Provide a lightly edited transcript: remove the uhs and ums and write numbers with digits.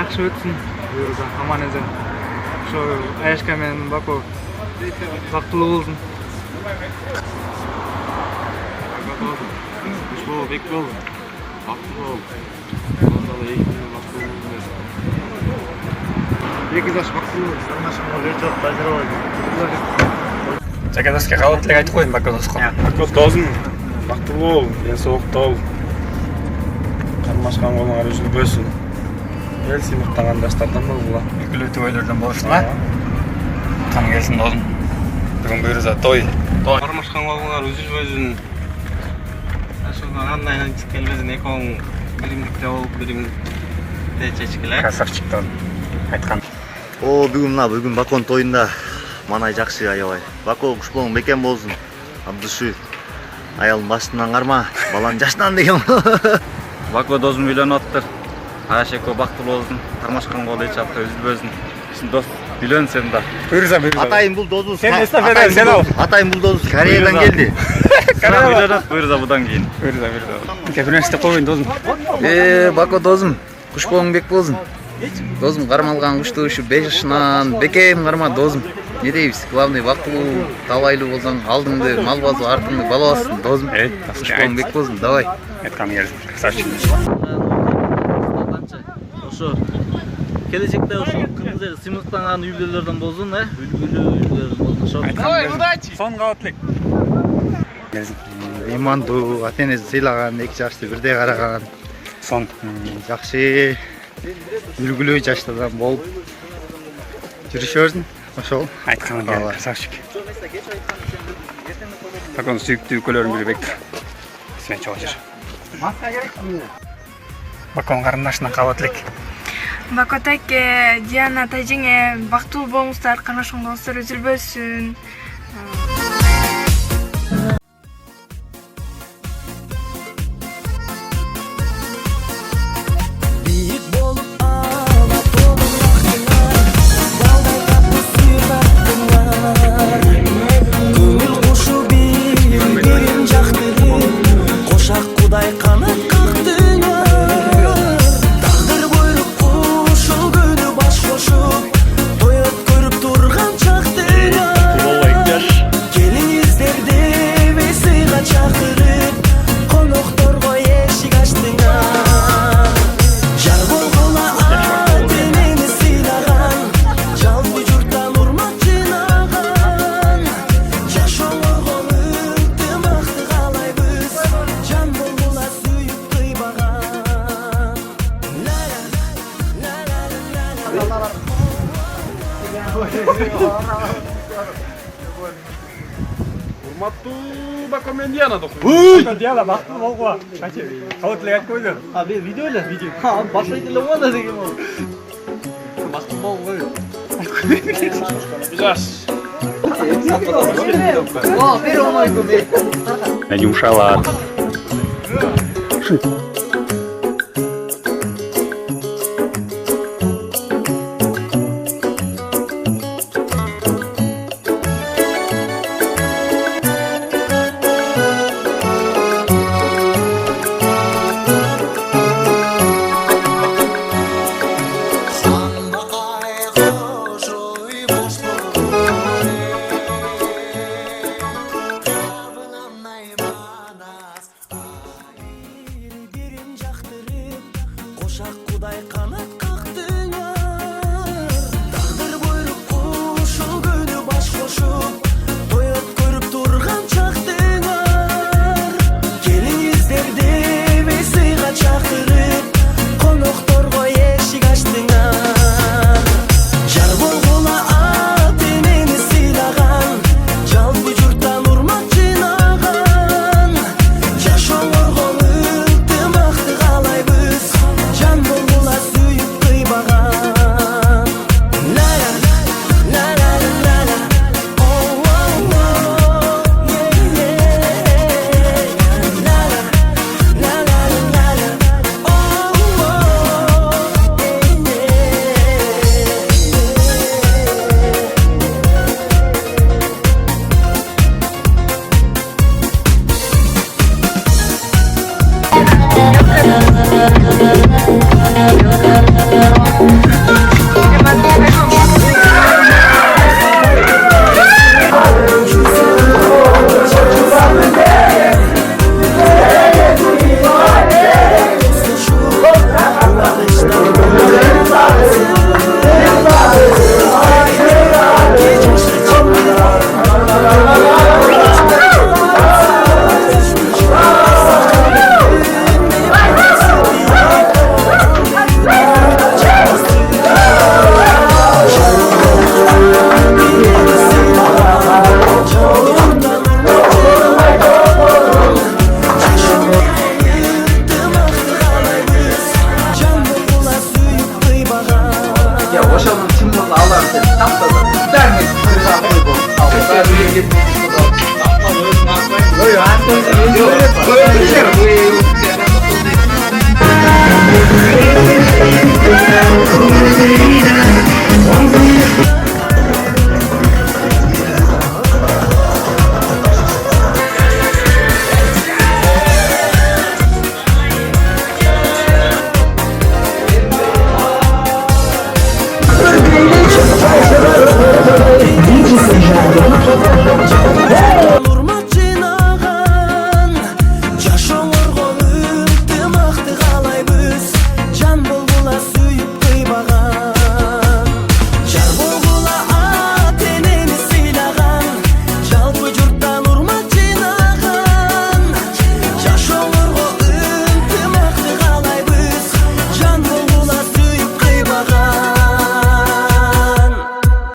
жакшы өтсүн. Буюрса аман эсен. Ошо Аяшка менен Бако бактылуу болсун. Ушул бек болду. Бактылуу. Эки жаш бактылуу. Жакадаске кабыл тилек айтып коеюн Бакодоско. Бако досум бактылуу бол, ден соолукта бол. Кармашкан колуңар үзүлбөсүн. Эл сыймыктаган жаштардан болгула. Үлгүлүү төбөлөрдөн болушун а. Кан келсин досум. Бүгүн буюрса той. Кармашкан колуңар үзүлбөсүн. Ошондо кандай ынчык келбесин, экөөң биримдикте болуп, биримдикте чечкиле. Красавчик досум. Айткан. Бүгүн Баконун тоюнда манай жакшы аябай. Бако кушбоң бекем болсун. Абдышы аялдын башынан карма, баланын жашынан деген. Бако досум үйлөнүп атыптыр. Аяш экөө бактылуу болсун. Кармашкан кол эч апта үзүлбөсүн. Сен дос үйлөн сен да. Буюрса. Атайын бул досубуз. Сен эстафета сен ал. Атайын бул досубуз Кореядан келди. Үйлөнөт буюрса будан кийин. Буюрса. Кеп нерсе коюн досум. Бако досум, кушбоң бек болсун. Досум кармалган кушту ушу 5 жашынан бекем карма досум. Не дейбиз? Главный бактылуу, табайлуу болсоң, алдыңды мал базы, артыңды бала бассын досум. Кушбоң бек болсун, давай. Айткан келсин. Красавчик. Ошо келечекте ошо кыргыз эл сыймыктанган үйлөрдөн болсун, үлгүлүү үйлөр болсун. Давай, удачи. Сон кабыл тилек. Имандуу, ата-энеси сыйлаган, эки жашты бирдей караган. Сон. Жакшы үлгүлүү жаштардан болуп жүрүшөбүз. Ошол Айткан келсин. Красавчик. Баконун сүйүктүү өлкөлөрүнүн бири бектир. Сен чогуу жүр. Баконун карындашынан кабыл тилек. Baktybek&Diana тажеңе бактылуу болуңуздар, кармашкан колуңуздар үзүлбөсүн. Урматтуу Baktybek&Diana досум. Диана бактылуу болгула. Кабыл тилек айтып коеюн. Видео эле, видео. Баштайт эле го деген бол. Бактылуу болбой. Жаш. Бери оңойгу бери. Юмшалат. Thank you.